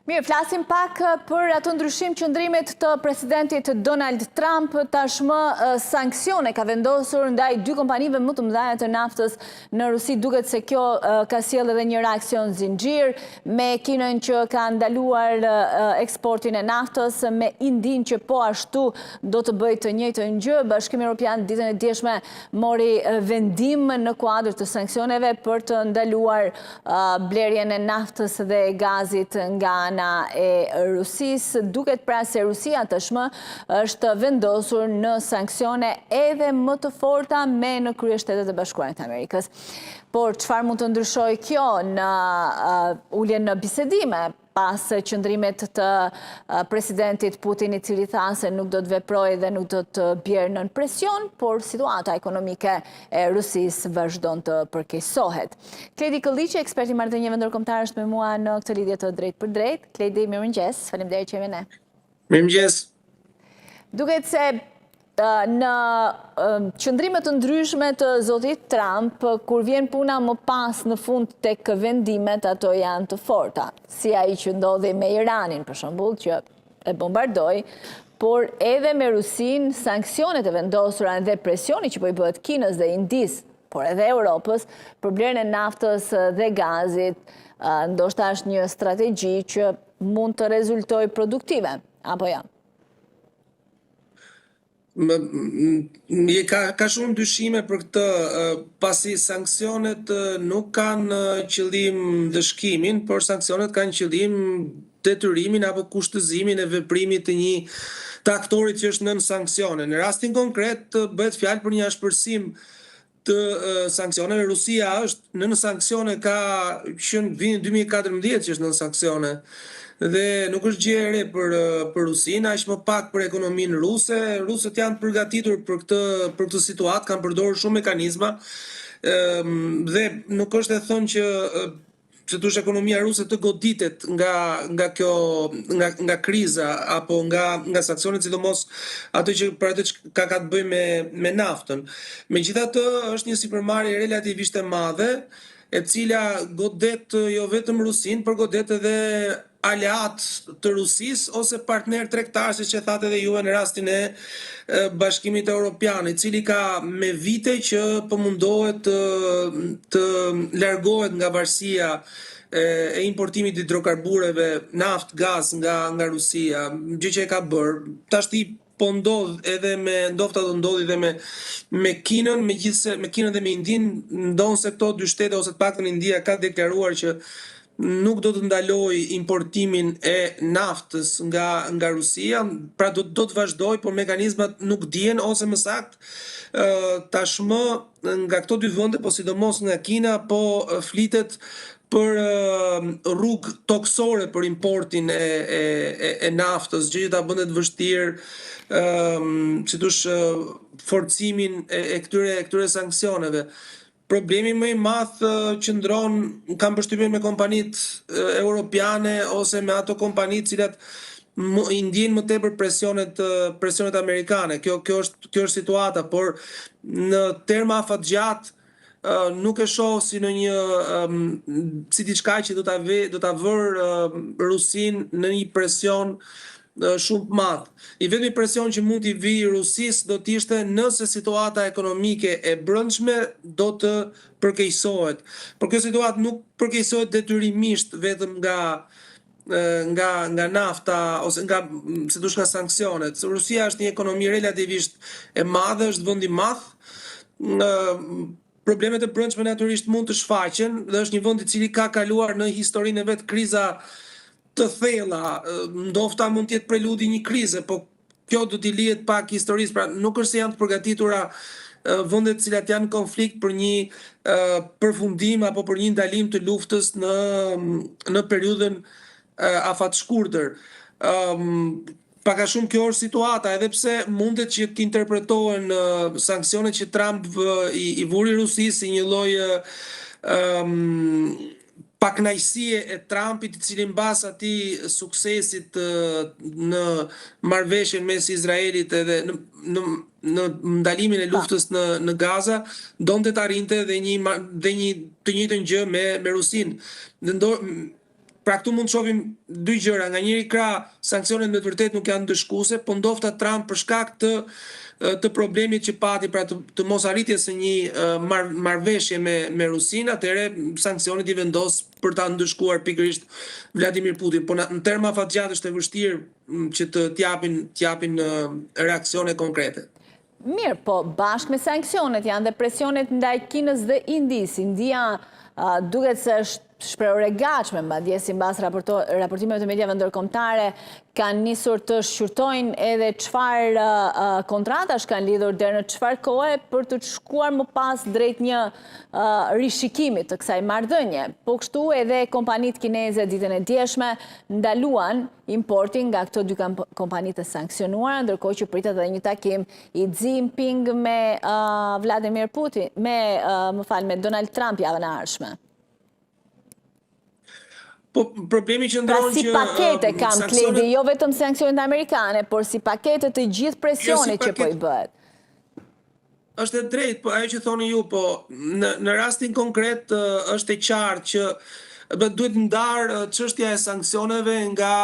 Mirë, flasim pak për atë ndryshim qëndrimit të presidentit Donald Trump. Tashmë sanksione ka vendosur ndaj dy kompanive më të mëdha të naftës në Rusi. Duket se kjo ka sjellë edhe një reakcion zinxhir me Kinën që ka ndaluar eksportin e naftës, me Indin që po ashtu do të bëjë të njëjtën gjë. Bashkimi Evropian ditën e djeshme mori vendim në kuadër të sanksioneve për të ndaluar blerjen e naftës dhe gazit nga e Rusisë. Duket pra se Rusia tashmë është vendosur në sanksione edhe më të forta me në krye Shtetet e Bashkuara të Amerikës. Por çfarë mund të ndryshojë kjo në uljen në bisedime pas qëndrimit të presidentit Putin, i cili tha se nuk do të veprojë dhe nuk do të bjerë nën presion, por situata ekonomike e Rusisë vazhdon të përkeqësohet. Kledi Kolliçi, ekspert i marrëdhënieve ndërkombëtare, është me mua në këtë lidhje të drejtë për drejtë. Kledi, mirëmëngjes. Faleminderit që jemi ne. Mirëmëngjes. Duket se në qëndrimet të ndryshme të zotit Trump, kur vjen puna më pas në fund tek vendimet, ato janë të forta. Si ai që ndodhi me Iranin, për shembull, që e bombardoi, por edhe me Rusin, sanksionet e vendosura dhe presioni që po i bëhet Kinës dhe Indis, por edhe Europës, për blerjen e naftës dhe gazit, ndoshta është një strategji që mund të rezultojë produktive, apo ja? Ka shumë dyshime për këtë, pasi sanksionet nuk kanë qëllim dëshkimin, por sanksionet kanë qëllim detyrimin apo kushtëzimin e veprimit të një të aktorit që është nën sanksione. Në rastin konkret bëhet fjalë për një ashpërsim të sanksioneve. Rusia është nën sanksione ka qenë vitin 2014 që është nën sanksione. Dhe nuk është gjë e re për Rusinë, aq më pak për ekonominë ruse. Rusët janë përgatitur për këtë situatë, kanë përdorur shumë mekanizma dhe nuk është e thënë që thosh ekonomia ruse të goditet nga kriza apo nga sanksionet, sidomos ato që ka të bëjë me naftën. Megjithatë, është një sipërmarrje relativisht e madhe, e cila godet jo vetëm Rusinë, por godet edhe aleat të Rusisë ose partner tregtar, siç e thatë edhe juve në rastin e Bashkimit Evropian, i cili ka me vite që po mundohet të largohet nga varësia e importimit të hidrokarbureve, naftë, gaz nga Rusia, gjë që e ka bërë. Tashti po ndodh edhe ndofta do ndodhi edhe me Kinën, megjithse me Kinën dhe me Indin, ndonë se këto dy shtete ose të paktën India ka deklaruar që nuk do të ndaloj importimin e naftës nga Rusia, pra do të vazhdoj, por mekanizmat nuk dihen, ose më saktë tashmë nga këto dy vende, po sidomos nga Kina, po flitet për rrugë toksore për importin e naftës, gjë që ta bënte të vështirë, si thosh, forcimin e këtyre sanksioneve. Problemi më i madh qëndron, kam përshtypjen, me kompanitë europiane ose me ato kompani të cilat i ndjejnë më tepër presionet amerikane. Kjo është situata, por në terma afatgjatë nuk e shoh si në si diçka që do ta vërë Rusinë në një presion shumë të madh. I vetmi presion që mund t'i vijë Rusisë do t'ishte nëse situata ekonomike e brendshme do të përkeqësohet. Por kjo situatë nuk përkeqësohet detyrimisht vetëm nga nafta ose nga sanksionet. Rusia është një ekonomi relativisht e madhe, është vend i madh. Problemet e brendshme natyrisht mund të shfaqen dhe është një vend i cili ka kaluar në historinë e vet kriza të thella, ndofta mund të jetë preludi një krize, po kjo do t'i lihet pak historisë, pra nuk është se janë të përgatitura vendet të cilat janë në konflikt për një përfundim apo për një ndalim të luftës në periudhën afatshkurtër. Pak a shumë kjo është situata, edhe pse mundet që të interpretohen sanksionet që Trump i vuri Rusisë si një lloj pakënaqësie e Trumpit, i cili mbas atij suksesit në marrëveshjen mes Izraelit edhe në ndalimin e luftës në Gaza, donte të arrinte dhe të njëjtën gjë me Rusinë. pra këtu mund të shohim dy gjëra, nga njëri krah sanksionet me të vërtetë nuk janë ndëshkuese, po ndofta Trump për shkak të problemit që pati, pra të mos arritjes së një marrëveshje me Rusinë, atëherë sanksionet i vendos për ta ndëshkuar pikërisht Vladimir Putin, po në terma fatgjatë është e vështirë që të t'japin reaksione konkrete. Mirë, po bashkë me sanksionet janë dhe presionet ndaj Kinës dhe Indisë. India duket se është shprehur e gatshme, madje sipas raportimeve të mediave ndërkombëtare, kanë nisur të shqyrtojnë edhe çfarë kontratash kanë lidhur deri në çfarë kohe për të shkuar më pas drejt një rishikimi të kësaj marrëdhënie. Po kështu edhe kompanitë kineze ditën e djeshme ndaluan importin nga këto dy kompanitë të sanksionuara, ndërkohë që pritet edhe një takim i Xi Jinping me Vladimir Putin, me Donald Trump javën e ardhshme. Po problemi që ndron si pakete kam Kledi, jo vetëm sanksionet amerikane, por si pakete të gjithë presionit që po i bëhet. Është e drejtë, po ajo që thoni ju, po në rastin konkret është e qartë që duhet ndar çështja e sanksioneve nga